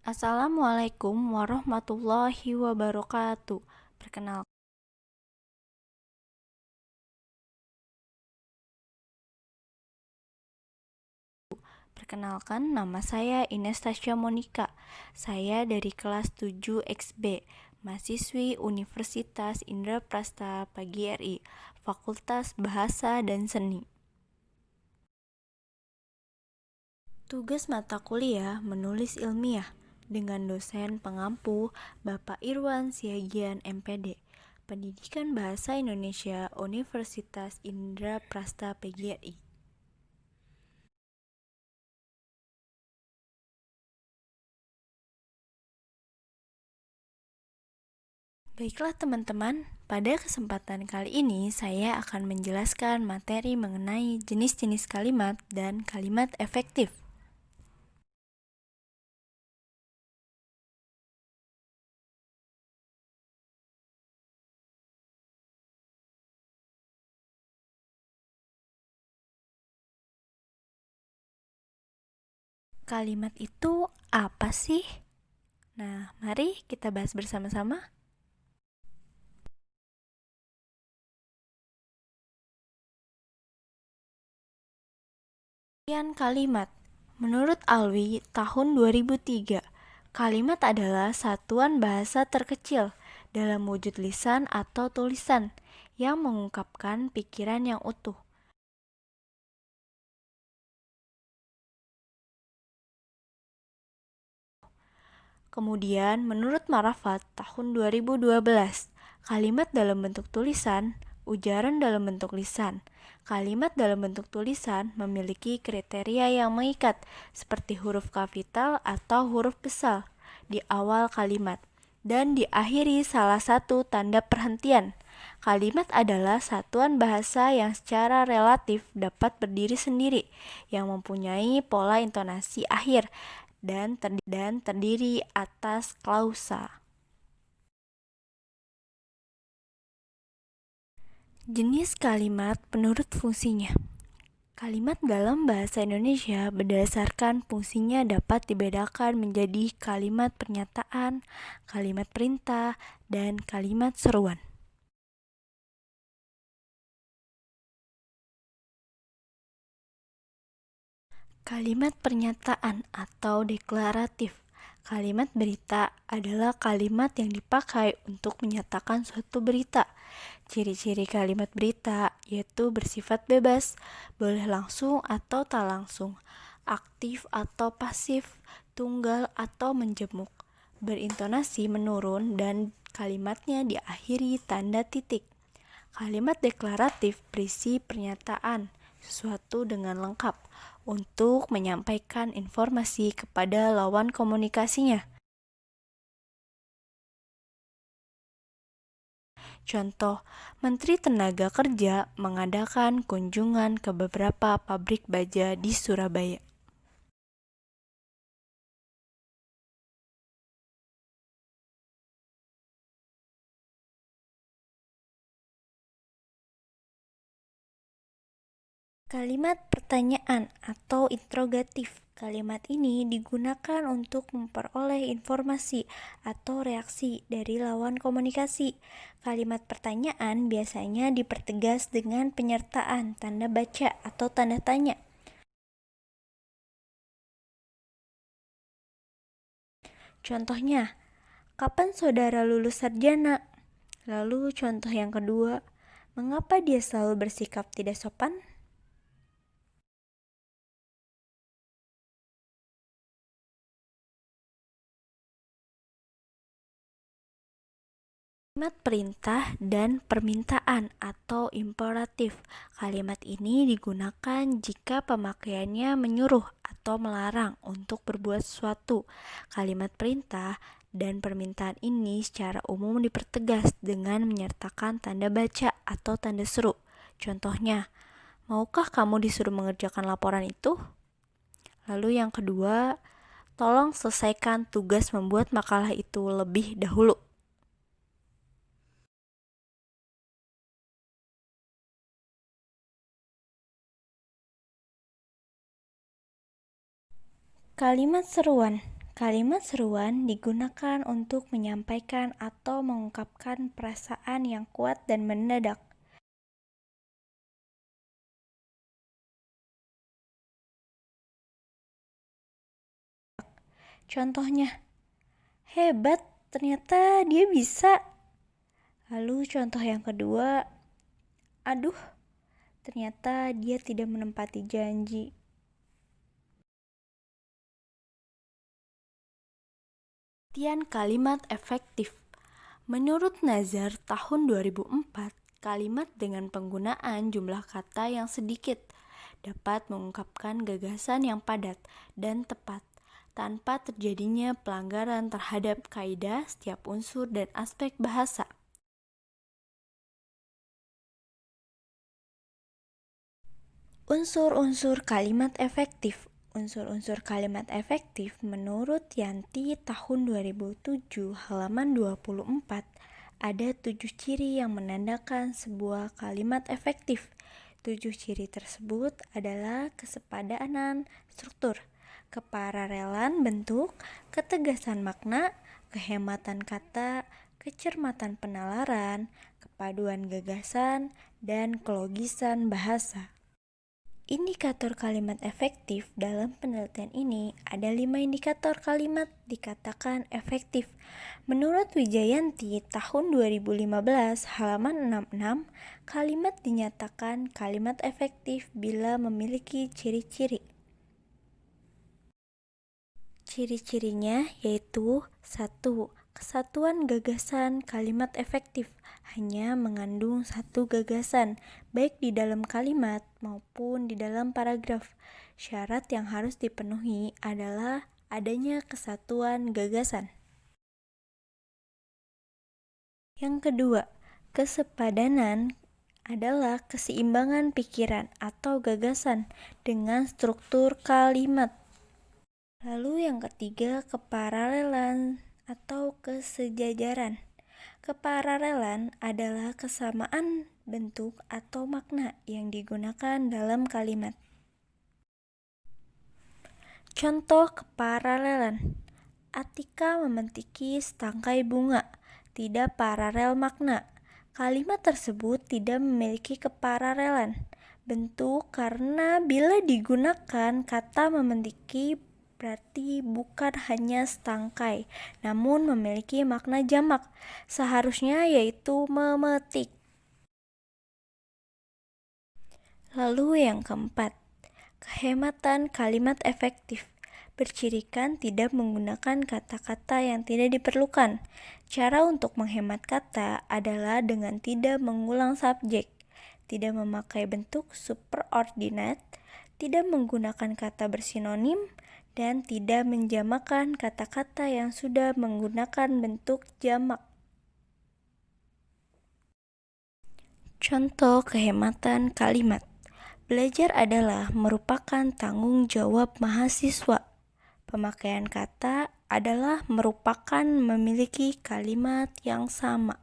Assalamualaikum warahmatullahi wabarakatuh. Perkenalkan, nama saya Ines Tasya Monika. Saya dari kelas 7XB, mahasiswi Universitas Indraprasta PGRI, Fakultas Bahasa dan Seni. Tugas mata kuliah menulis ilmiah dengan dosen pengampu Bapak Irwan Siagian MPD, Pendidikan Bahasa Indonesia Universitas Indraprasta PGRI. Baiklah teman-teman, pada kesempatan kali ini saya akan menjelaskan materi mengenai jenis-jenis kalimat dan kalimat efektif. Kalimat itu apa sih? Nah, mari kita bahas bersama-sama. Kalimat. Menurut Alwi, tahun 2003, kalimat adalah satuan bahasa terkecil dalam wujud lisan atau tulisan yang mengungkapkan pikiran yang utuh. Kemudian, menurut Marafat, tahun 2012, kalimat dalam bentuk tulisan, ujaran dalam bentuk lisan. Kalimat dalam bentuk tulisan memiliki kriteria yang mengikat, seperti huruf kapital atau huruf besar di awal kalimat, dan diakhiri salah satu tanda perhentian. Kalimat adalah satuan bahasa yang secara relatif dapat berdiri sendiri, yang mempunyai pola intonasi akhir, dan terdiri atas klausa. Jenis kalimat menurut fungsinya. Kalimat dalam bahasa Indonesia berdasarkan fungsinya dapat dibedakan menjadi kalimat pernyataan, kalimat perintah, dan kalimat seruan. Kalimat pernyataan atau deklaratif. Kalimat berita adalah kalimat yang dipakai untuk menyatakan suatu berita. Ciri-ciri kalimat berita yaitu bersifat bebas, boleh langsung atau tak langsung, aktif atau pasif, tunggal atau menjemuk, berintonasi menurun, dan kalimatnya diakhiri tanda titik. Kalimat deklaratif berisi pernyataan sesuatu dengan lengkap untuk menyampaikan informasi kepada lawan komunikasinya. Contoh, Menteri Tenaga Kerja mengadakan kunjungan ke beberapa pabrik baja di Surabaya. Kalimat pertanyaan atau interrogatif. Kalimat ini digunakan untuk memperoleh informasi atau reaksi dari lawan komunikasi. Kalimat pertanyaan biasanya dipertegas dengan penyertaan tanda baca atau tanda tanya. Contohnya, kapan saudara lulus sarjana? Lalu contoh yang kedua, mengapa dia selalu bersikap tidak sopan? Kalimat perintah dan permintaan atau imperatif. Kalimat ini digunakan jika pemakaiannya menyuruh atau melarang untuk berbuat sesuatu. Kalimat perintah dan permintaan ini secara umum dipertegas dengan menyertakan tanda baca atau tanda seru. Contohnya, maukah kamu disuruh mengerjakan laporan itu? Lalu yang kedua, tolong selesaikan tugas membuat makalah itu lebih dahulu. Kalimat seruan. Kalimat seruan digunakan untuk menyampaikan atau mengungkapkan perasaan yang kuat dan mendadak. Contohnya, hebat, ternyata dia bisa. Lalu contoh yang kedua, aduh, ternyata dia tidak menepati janji. Pengertian kalimat efektif. Menurut Nazar tahun 2004, kalimat dengan penggunaan jumlah kata yang sedikit dapat mengungkapkan gagasan yang padat dan tepat tanpa terjadinya pelanggaran terhadap kaidah setiap unsur dan aspek bahasa. Unsur-unsur kalimat efektif. Unsur-unsur kalimat efektif menurut Yanti tahun 2007 halaman 24 ada 7 ciri yang menandakan sebuah kalimat efektif. 7 ciri tersebut adalah kesepadanan struktur, kepararelan bentuk, ketegasan makna, kehematan kata, kecermatan penalaran, kepaduan gagasan, dan kelogisan bahasa. Indikator kalimat efektif dalam penelitian ini ada 5 indikator kalimat dikatakan efektif. Menurut Wijayanti tahun 2015 halaman 66, kalimat dinyatakan kalimat efektif bila memiliki ciri-ciri. Ciri-cirinya yaitu 1. Kesatuan gagasan kalimat efektif hanya mengandung satu gagasan, baik di dalam kalimat maupun di dalam paragraf. Syarat yang harus dipenuhi adalah adanya kesatuan gagasan. Yang kedua, kesepadanan adalah keseimbangan pikiran atau gagasan dengan struktur kalimat. Lalu yang ketiga, kepararelan atau kesejajaran. Kepararelan adalah kesamaan bentuk atau makna yang digunakan dalam kalimat. Contoh kepararelan. Atika memetiki setangkai bunga, tidak paralel makna. Kalimat tersebut tidak memiliki kepararelan bentuk karena bila digunakan kata memetiki berarti bukan hanya setangkai, namun memiliki makna jamak. Seharusnya yaitu memetik. Lalu yang keempat, kehematan kalimat efektif. Bercirikan tidak menggunakan kata-kata yang tidak diperlukan. Cara untuk menghemat kata adalah dengan tidak mengulang subjek, tidak memakai bentuk superordinat, tidak menggunakan kata bersinonim, dan tidak menjamakan kata-kata yang sudah menggunakan bentuk jamak. Contoh kehematan kalimat. Belajar adalah merupakan tanggung jawab mahasiswa. Pemakaian kata adalah merupakan memiliki kalimat yang sama.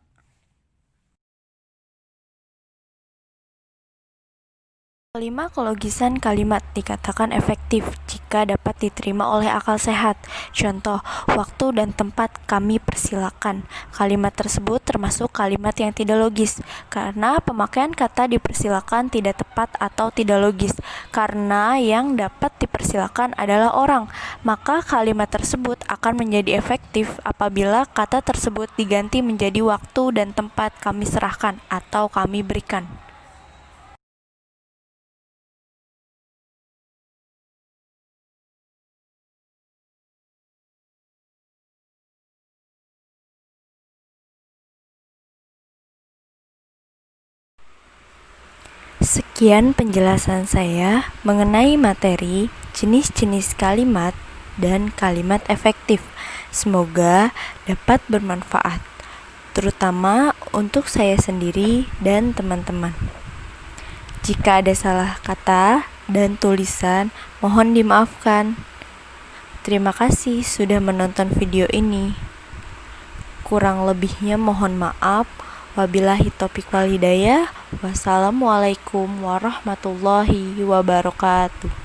Kelima, kelogisan kalimat dikatakan efektif jika dapat diterima oleh akal sehat. Contoh, waktu dan tempat kami persilakan. Kalimat tersebut termasuk kalimat yang tidak logis, karena pemakaian kata dipersilakan tidak tepat atau tidak logis, karena yang dapat dipersilakan adalah orang. Maka kalimat tersebut akan menjadi efektif apabila kata tersebut diganti menjadi waktu dan tempat kami serahkan atau kami berikan. Sekian penjelasan saya mengenai materi, jenis-jenis kalimat, dan kalimat efektif. Semoga dapat bermanfaat, terutama untuk saya sendiri dan teman-teman. Jika ada salah kata dan tulisan, mohon dimaafkan. Terima kasih sudah menonton video ini. Kurang lebihnya mohon maaf. Wabillahi taufiq wal hidayah. Wassalamualaikum warahmatullahi wabarakatuh.